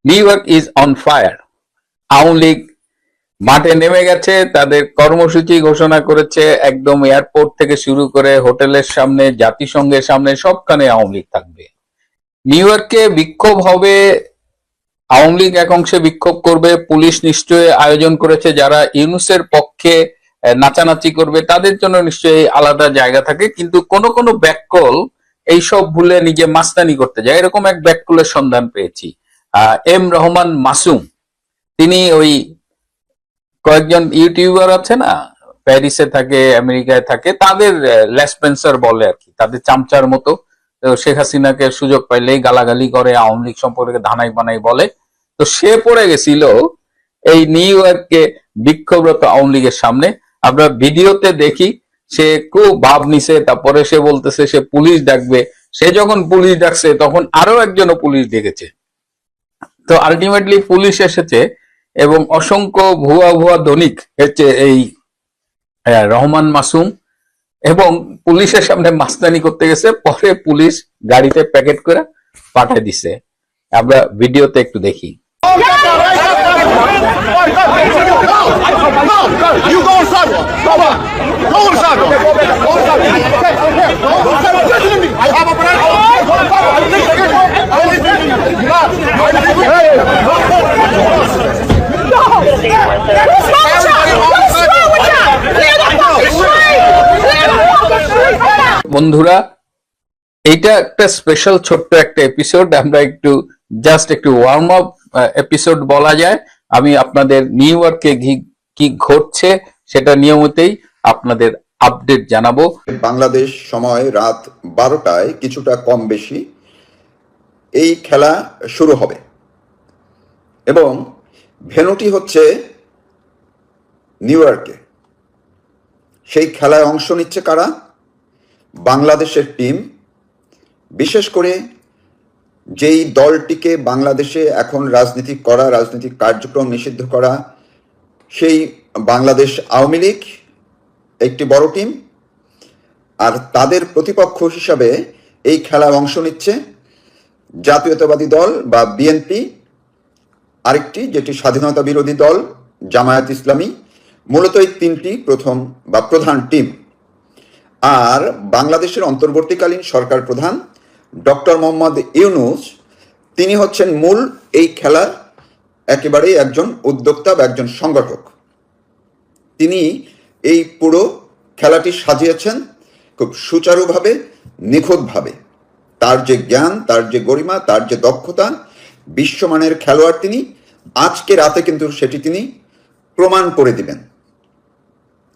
New York is on fire. Awami League মাঠে নেমে গেছে, তাদের কর্মসূচি ঘোষণা করেছে, একদম এয়ারপোর্ট থেকে শুরু করে হোটেলের সামনে, জাতিসংঘের সামনে, সবখানে আওয়ামী লীগ থাকবে। নিউ ইয়র্কে বিক্ষোভ হবে, আওয়ামী লীগ এক অংশে বিক্ষোভ করবে, পুলিশ নিশ্চয়ই আয়োজন করেছে যারা ইউনূসের পক্ষে নাচানাচি করবে তাদের জন্য নিশ্চয়ই আলাদা জায়গা থাকে, কিন্তু কোন কোন ব্যাককল এইসব ভুলে নিজে মাস্তানি করতে যায়। এরকম এক ব্যাককলের সন্ধান পেয়েছি। এম রহমান মাসুম, তিনি ওই কয়েকজন ইউটিউবার আছে না, প্যারিসে থাকে, আমেরিকায় থাকে, তাদের লেসপেন্সার বলে আর কি, তাদের চামচার মতো। তো শেখ হাসিনাকে সুযোগ পাইলেই গালাগালি করে, আওয়ামী লীগ সম্পর্কে ধানাই বানাই বলে। তো সে পড়ে গেছিল এই নিউ ইয়র্কে বিক্ষোভরত আওয়ামী লীগের সামনে। আমরা ভিডিওতে দেখি সে খুব ভাব নিছে, তারপরে সে বলতেছে সে পুলিশ ডাকবে। সে যখন পুলিশ ডাকছে তখন আরো একজনও পুলিশ ডেকেছে। তো আলটিমেটলি পুলিশ এসেছে এবং অসংখ্য ভুয়া ভুয়া দনিক হচ্ছে এই রহমান মাসুম, এবং পুলিশের সামনে মাস্তানি করতে গেছে, পরে পুলিশ গাড়িতে প্যাকেট করে পাঠিয়ে দিছে। আমরা ভিডিওতে একটু দেখি। বন্ধুরা, এইটা একটা স্পেশাল ছোট্ট একটা এপিসোড, আমরা একটু জাস্ট একটু ওয়ার্ম আপ এপিসোড বলা যায়। আমি আপনাদের নিউ ইয়র্কে কি ঘটছে সেটা নিয়মিতই আপনাদের আপডেট জানাবো। বাংলাদেশ সময় রাত 12টায় কিছুটা কম বেশি এই খেলা শুরু হবে এবং ভেন্যুটি হচ্ছে নিউ ইয়র্কে। সেই খেলায় অংশ নিচ্ছে কারা? বাংলাদেশের টিম। বিশেষ করে যেই দলটিকে বাংলাদেশে এখন রাজনীতিক কার্যক্রম নিষিদ্ধ করা, সেই বাংলাদেশ আওয়ামী লীগ একটি বড় টিম, আর তাদের প্রতিপক্ষ হিসাবে এই খেলায় অংশ নিচ্ছে জাতীয়তাবাদী দল বা বিএনপি, আরেকটি যেটি স্বাধীনতা বিরোধী দল জামায়াত ইসলামী। মূলত এই তিনটি প্রধান টিম। আর বাংলাদেশের অন্তর্বর্তীকালীন সরকার প্রধান ডক্টর মোহাম্মদ ইউনূস, তিনি হচ্ছেন মূল এই খেলার একেবারেই একজন উদ্যোক্তা বা একজন সংগঠক। তিনি এই পুরো খেলাটি সাজিয়েছেন খুব সুচারুভাবে, নিখুঁতভাবে। তার যে জ্ঞান, তার যে গরিমা, তার যে দক্ষতা, বিশ্বমানের খেলোয়াড় তিনি। আজকে রাতে কিন্তু সেটি তিনি প্রমাণ করে দিবেন।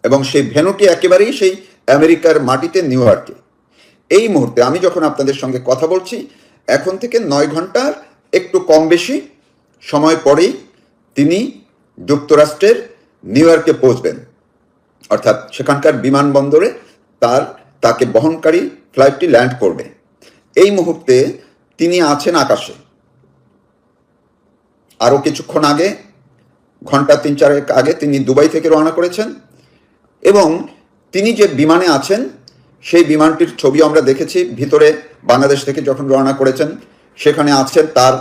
এবং সেই ভেন্যুটি একেবারেই সেই আমেরিকার মাটিতে, নিউ ইয়র্কে। এই মুহূর্তে আমি যখন আপনাদের সঙ্গে কথা বলছি, এখন থেকে 9 ঘন্টার একটু কম বেশি সময় পরেই তিনি যুক্তরাষ্ট্রের নিউ ইয়র্কে পৌঁছবেন। অর্থাৎ সেখানকার বিমানবন্দরে তাকে বহনকারী ফ্লাইটটি ল্যান্ড করবে। এই মুহূর্তে তিনি আছেন আকাশে। আরও কিছুক্ষণ আগে, ঘন্টা 3-4 আগে তিনি দুবাই থেকে রওনা করেছেন এবং তিনি যে বিমানে আছেন সেই বিমানটির ছবি আমরা দেখেছি। ভিতরে বাংলাদেশ থেকে যখন রওনা করেছেন সেখানে আছেন তার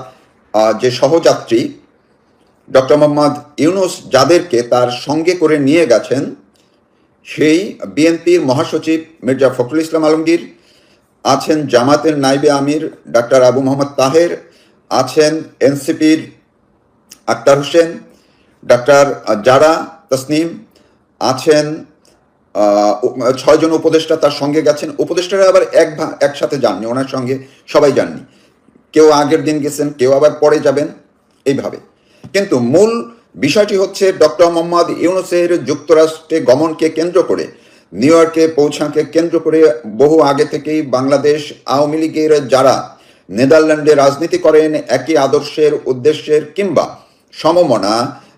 যে সহযাত্রী ডক্টর মোহাম্মদ ইউনূস, যাদেরকে তার সঙ্গে করে নিয়ে গেছেন সেই বিএনপির মহাসচিব মির্জা ফখরুল ইসলাম আলমগীর, আছেন জামাতের নাইবে আমির ডাক্তার আবু মোহাম্মদ তাহের, আছেন এনসিপির আক্তার হোসেন, ডাক্তার জারা তসনিম, আছেন 6 জন উপদেষ্টা তার সঙ্গে গেছেন। উপদেষ্টারা আবার একসাথে যাননি, ওনার সঙ্গে সবাই যাননি। কেউ আগের দিন গেছেন, কেউ আবার পরে যাবেন, এইভাবে। কিন্তু মূল বিষয়টি হচ্ছে ডক্টর মোহাম্মদ ইউনূসের যুক্তরাষ্ট্রে গমনকে কেন্দ্র করে, নিউ ইয়র্কে পৌঁছাকে কেন্দ্র করে বহু আগে থেকেই বাংলাদেশ আওয়ামী লীগের যারা নেদারল্যান্ডে রাজনীতি করেন, একই আদর্শের, উদ্দেশ্যের কিংবা সমমনা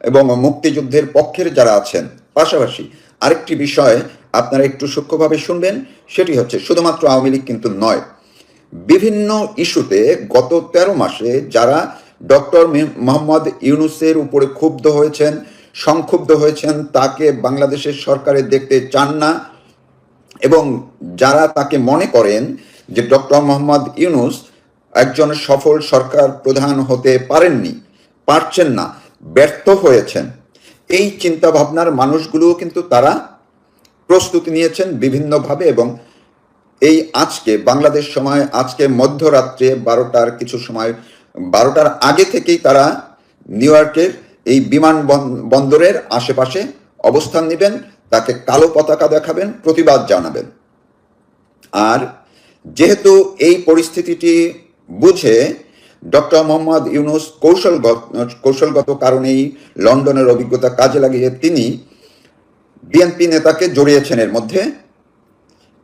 এবং মুক্তিযুদ্ধের পক্ষের যারা আছেন, পাশাপাশি আরেকটি বিষয় আপনারা একটু সূক্ষ্মভাবে শুনবেন, সেটি হচ্ছে শুধুমাত্র আওয়ামী লীগ কিন্তু নয়, বিভিন্ন ইস্যুতে গত 13 মাসে যারা ডক্টর মোহাম্মদ ইউনূসের উপরে ক্ষুব্ধ হয়েছেন, সংক্ষুব্ধ হয়েছেন, তাকে বাংলাদেশের সরকারে দেখতে চান না, এবং যারা তাকে মনে করেন যে ডক্টর মোহাম্মদ ইউনূস একজন সফল সরকার প্রধান হতে পারেননি, পারছেন না, ব্যর্থ হয়েছেন, এই চিন্তা ভাবনার মানুষগুলো কিন্তু তারা প্রস্তুতি নিয়েছেন বিভিন্নভাবে। এবং এই আজকে বাংলাদেশ সময় আজকে মধ্যরাত্রে 12টার কিছু সময়, 12টার আগে থেকেই তারা নিউ ইয়র্কের এই বিমান বন্দরের আশেপাশে অবস্থান নেবেন, তাকে কালো পতাকা দেখাবেন, প্রতিবাদ জানাবেন। আর যেহেতু এই পরিস্থিতিটি বুঝে ডক্টর মোহাম্মদ ইউনূস কৌশলগত কারণেই লন্ডনের অভিজ্ঞতা কাজে লাগিয়ে তিনি বিএনপি নেতাকে জড়িয়েছেন এর মধ্যে,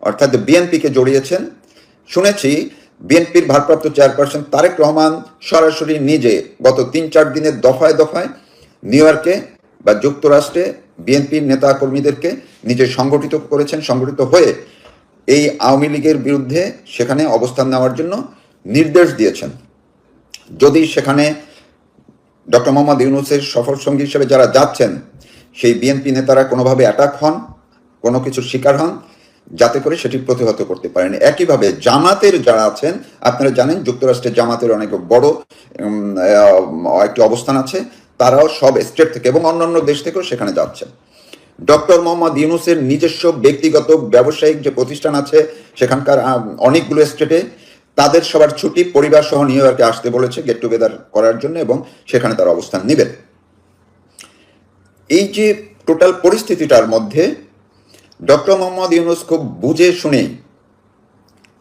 অর্থাৎ বিএনপিকে জড়িয়েছেন। শুনেছি বিএনপির ভারপ্রাপ্ত চেয়ারপারসন তারেক রহমান সরাসরি নিজে গত 3-4 দিনের দফায় দফায় নিউ ইয়র্কে বা যুক্তরাষ্ট্রে বিএনপির নেতা কর্মীদেরকে নিজে সংগঠিত হয়ে এই আওয়ামী লীগের বিরুদ্ধে সেখানে অবস্থান নেওয়ার জন্য নির্দেশ দিয়েছেন। যদি সেখানে ডক্টর মোহাম্মদ ইউনূসের সফর সঙ্গী হিসেবে যারা যাচ্ছেন সেই বিএনপি নেতারা কোনোভাবে অ্যাটাক হন, কোনো কিছুর শিকার হন, যাতে করে সেটি প্রতিহত করতে পারেন। একইভাবে জামাতের যারা আছেন, আপনারা জানেন যুক্তরাষ্ট্রের জামাতের অনেক বড় একটি অবস্থান আছে, তারাও সব স্টেট থেকে এবং অন্যান্য দেশ থেকেও সেখানে যাচ্ছেন। ডক্টর মোহাম্মদ ইউনূসের নিজস্ব ব্যক্তিগত ব্যবসায়িক যে প্রতিষ্ঠান আছে সেখানকার অনেকগুলো স্টেটে তাদের সবার ছুটি, পরিবার সহ নিউ ইয়র্কে আসতে বলেছে গেট টুগেদার করার জন্য, এবং সেখানে তারা অবস্থান নেবেন। এই যে টোটাল পরিস্থিতিটার মধ্যে ডক্টর মোহাম্মদ ইউনূস খুব বুঝে শুনেই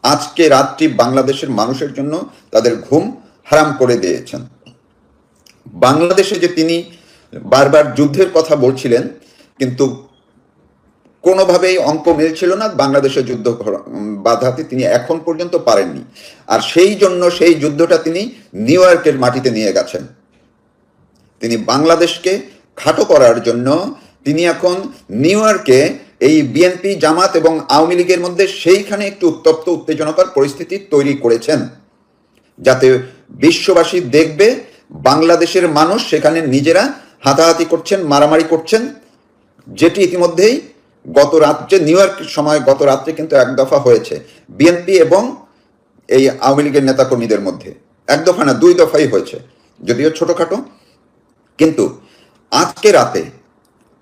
আজকে রাতটি বাংলাদেশের মানুষের জন্য তাদের ঘুম হারাম করে দিয়েছেন। বাংলাদেশে যে তিনি বারবার যুদ্ধের কথা বলছিলেন, কিন্তু কোনোভাবেই অঙ্ক মিলছিল না, বাংলাদেশের যুদ্ধ বাধাতে তিনি এখন পর্যন্ত পারেননি। আর সেই জন্য সেই যুদ্ধটা তিনি নিউ ইয়র্কের মাটিতে নিয়ে গেছেন। তিনি বাংলাদেশকে খাটো করার জন্য তিনি এখন নিউ ইয়র্কে এই বিএনপি, জামাত এবং আওয়ামী লীগের মধ্যে সেইখানে একটু উত্তপ্ত উত্তেজনাকর পরিস্থিতি তৈরি করেছেন, যাতে বিশ্ববাসী দেখবে বাংলাদেশের মানুষ সেখানে নিজেরা হাতাহাতি করছেন, মারামারি করছেন, যেটি ইতিমধ্যেই গত রাত্রে নিউ ইয়র্কের সময় গত রাত্রে কিন্তু এক দফা হয়েছে বিএনপি এবং এই আওয়ামী লীগের নেতাকর্মীদের মধ্যে। এক দফা না, 2 দফাই হয়েছে, যদিও ছোটখাটো। কিন্তু আজকে রাতে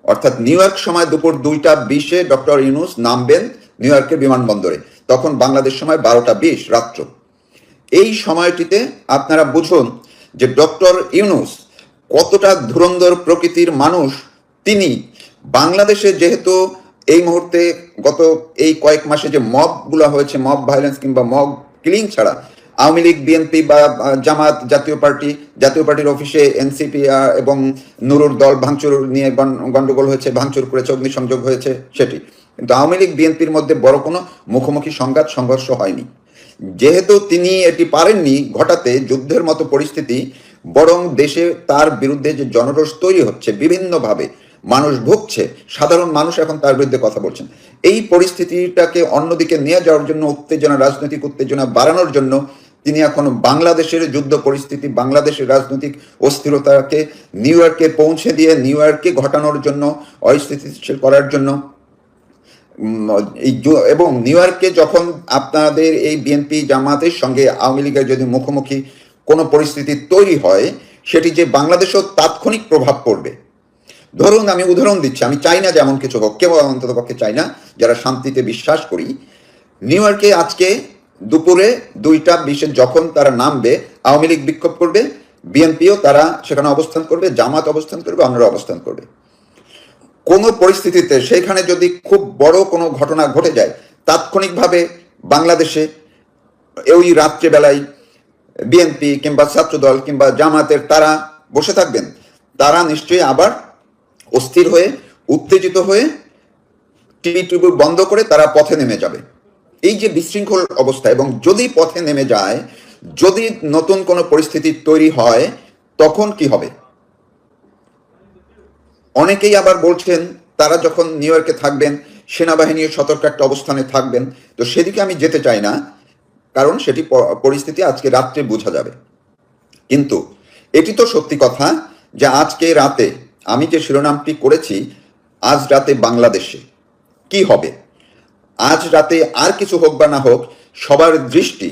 অর্থাৎ নিউ ইয়র্ক সময় দুপুর 2টা 20-এ ডক্টর ইউনূস নামবেন নিউ ইয়র্কের বিমানবন্দরে, তখন বাংলাদেশ সময় 12টা 20 রাত্র। এই সময়টিতে আপনারা বুঝুন যে ডক্টর ইউনূস কতটা ধুরন্ধর প্রকৃতির মানুষ। তিনি বাংলাদেশে যেহেতু এই মুহূর্তে গত এই কয়েক মাসে যে মবগুলো হয়েছে, মব ভায়োলেন্স কিংবা মব কিলিং ছাড়া আওয়ামী লীগ, বিএনপি বা জামাত, জাতীয় পার্টির অফিসে এনসিপি এবং নুরুর দল ভাঙচুর নিয়ে গন্ডগোল হয়েছে, ভাঙচুর করেছে, অগ্নিসংযোগ হয়েছে সেটি। কিন্তু আওয়ামী লীগ, বিএনপির মধ্যে বড় কোনো মুখোমুখি সংঘর্ষ হয়নি। যেহেতু তিনি এটি পারেননি ঘটাতে যুদ্ধের মতো পরিস্থিতি, বরং দেশে তার বিরুদ্ধে যে জনরোষ তৈরি হচ্ছে, বিভিন্নভাবে মানুষ ভুগছে, সাধারণ মানুষ এখন তার বিরুদ্ধে কথা বলছেন, এই পরিস্থিতিটাকে অন্যদিকে নিয়ে যাওয়ার জন্য, রাজনৈতিক উত্তেজনা বাড়ানোর জন্য তিনি এখন বাংলাদেশের যুদ্ধ পরিস্থিতি, বাংলাদেশের রাজনৈতিক অস্থিরতাকে নিউ ইয়র্কে পৌঁছে দিয়ে নিউ ইয়র্কে ঘটানোর জন্য, অস্থিতিশীল করার জন্য এবং নিউ ইয়র্কে যখন আপনাদের এই বিএনপি, জামাতের সঙ্গে আওয়ামী লীগের যদি মুখোমুখি কোনো পরিস্থিতি তৈরি হয়, সেটি যে বাংলাদেশেও তাৎক্ষণিক প্রভাব পড়বে। ধরুন, আমি উদাহরণ দিচ্ছি, আমি চাই না যে এমন কিছু হোক, কেউ অন্তত পক্ষে চাই না, যারা শান্তিতে বিশ্বাস করি। নিউ ইয়র্কে আজকে দুপুরে 2টা 20-এ যখন তারা নামবে, আওয়ামী লীগ বিক্ষোভ করবে, বিএনপিও তারা সেখানে অবস্থান করবে, জামাত অবস্থান করবে, অন্যরা অবস্থান করবে। কোনো পরিস্থিতিতে সেখানে যদি খুব বড় কোনো ঘটনা ঘটে যায়, তাৎক্ষণিকভাবে বাংলাদেশে ওই রাত্রেবেলায় বিএনপি কিংবা ছাত্রদল কিংবা জামাতের তারা বসে থাকবেন, তারা নিশ্চয়ই আবার অস্থির হয়ে, উত্তেজিত হয়ে টিভি বন্ধ করে তারা পথে নেমে যাবে। এই যে বিশৃঙ্খল অবস্থা, এবং যদি পথে নেমে যায়, যদি নতুন কোনো পরিস্থিতি তৈরি হয়, তখন কি হবে? অনেকেই আবার বলছেন তারা যখন নিউ ইয়র্কে থাকবেন, সেনাবাহিনীর সতর্ক একটা অবস্থানে থাকবেন। তো সেদিকে আমি যেতে চাই না, কারণ সেটি পরিস্থিতি আজকে রাত্রে বোঝা যাবে। কিন্তু এটি তো সত্যি কথা যে আজকে রাতে আমি যে শিরোনামটি করেছি, আজ রাতে বাংলাদেশে কি হবে, আজ রাতে আর কিছু হোক বা না হোক, সবার দৃষ্টি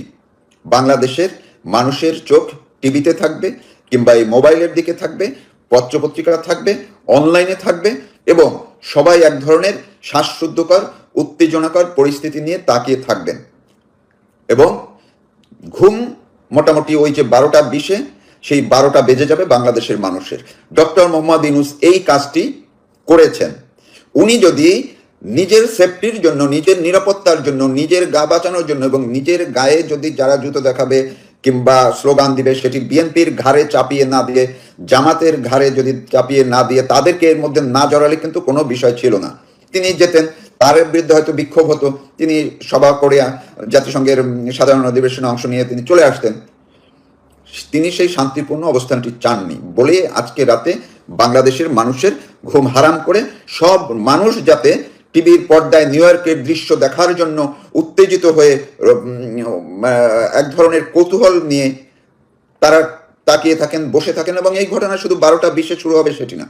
বাংলাদেশের মানুষের চোখ টিভিতে থাকবে কিংবা এই মোবাইলের দিকে থাকবে, পত্রপত্রিকা থাকবে, অনলাইনে থাকবে এবং সবাই এক ধরনের শ্বাসরুদ্ধকর উত্তেজনাকর পরিস্থিতি নিয়ে তাকিয়ে থাকবেন এবং ঘুম মোটামুটি ওই যে 12:20 সেই 12টা বেজে যাবে বাংলাদেশের মানুষের। ডক্টর মোহাম্মদ ইউনূস এই কাজটি করেছেন। উনি যদি নিজের সেফটির জন্য, নিজের নিরাপত্তার জন্য, নিজের গা বাঁচানোর জন্য এবং নিজের গায়ে যদি যারা জুতো দেখাবে কিংবা স্লোগান দিবে সেটি বিএনপির ঘাড়ে চাপিয়ে না দিয়ে, জামাতের ঘাড়ে যদি চাপিয়ে না দিয়ে তাদেরকে এর মধ্যে না জড়ালে কিন্তু কোনো বিষয় ছিল না। তিনি যেতেন, তার বিরুদ্ধে হয়তো বিক্ষোভ হতো, তিনি সভা করে জাতিসংঘের সাধারণ অধিবেশনে অংশ নিয়ে তিনি চলে আসতেন। তিনি সেই শান্তিপূর্ণ অবস্থানটি চাননি বলে আজকে রাতে বাংলাদেশের মানুষের ঘুম হারাম করে সব মানুষ যাতে টিভির পর্দায় নিউ ইয়র্কের দৃশ্য দেখার জন্য উত্তেজিত হয়ে এক ধরনের কৌতূহল নিয়ে তারা তাকিয়ে থাকেন, বসে থাকেন এবং এই ঘটনা শুধু 12:20 শুরু হবে সেটি না,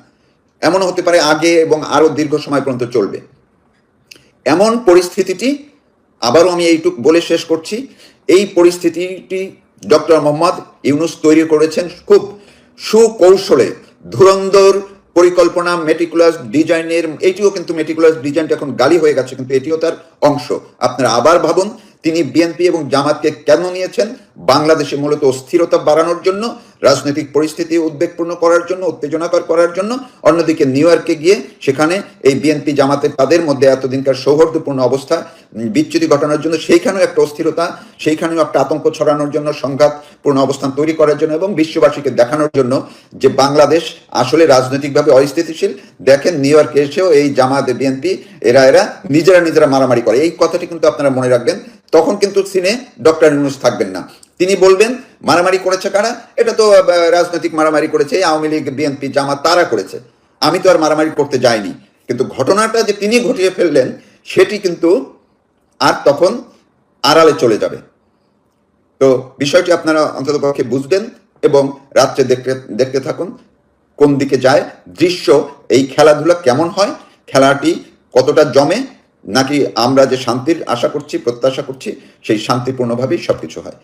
এমনও হতে পারে আগে এবং আরো দীর্ঘ সময় পর্যন্ত চলবে। এমন পরিস্থিতিটি, আবারও আমি এইটুকু বলে শেষ করছি, এই পরিস্থিতিটি ডক্টর মোহাম্মদ ইউনূস তৈরি করেছেন খুব সুকৌশলে, ধুরন্ধর পরিকল্পনা, মেটিকুলাস ডিজাইনের। এইটিও কিন্তু মেটিকুলাস ডিজাইনটা এখন গালি হয়ে গেছে, কিন্তু এটিও তার অংশ। আপনারা আবার ভাবুন, তিনি বিএনপি এবং জামাতকে কেন নিয়েছেন? বাংলাদেশে মূলত অস্থিরতা বাড়ানোর জন্য, রাজনৈতিক পরিস্থিতি উদ্বেগপূর্ণ করার জন্য, উত্তেজনাকর করার জন্য। অন্যদিকে নিউ ইয়র্কে গিয়ে সেখানে এই বিএনপি জামাতের তাদের মধ্যে এতদিনকার সৌহার্দ্যপূর্ণ অবস্থা বিচ্যুতি ঘটানোর জন্য, সেইখানেও একটা অস্থিরতা, সেইখানেও একটা আতঙ্ক ছড়ানোর জন্য, সংঘাতপূর্ণ অবস্থান তৈরি করার জন্য এবং বিশ্ববাসীকে দেখানোর জন্য যে বাংলাদেশ আসলে রাজনৈতিকভাবে অস্থিতিশীল। দেখেন নিউ ইয়র্কে এসেও এই জামাত বিএনপি এরা নিজেরা মারামারি করে। এই কথাটি কিন্তু আপনারা মনে রাখবেন। তখন কিন্তু সিনে ডক্টর ইউনূস থাকবেন না। তিনি বলবেন মারামারি করেছে কারা? এটা তো রাজনৈতিক মারামারি করেছে আওয়ামী লীগ, বিএনপি, জামাত, তারা করেছে, আমি তো আর মারামারি করতে যাইনি। কিন্তু ঘটনাটা যে তিনি ঘটিয়ে ফেললেন সেটি কিন্তু আর তখন আড়ালে চলে যাবে। তো বিষয়টি আপনারা অন্ততপক্ষে বুঝবেন এবং রাত্রে দেখতে থাকুন কোন দিকে যায় দৃশ্য, এই খেলাধুলা কেমন হয়, খেলাটি কতটা জমে, নাকি আমরা যে শান্তির আশা করছি, প্রত্যাশা করছি সেই শান্তিপূর্ণভাবেই সবকিছু হয়।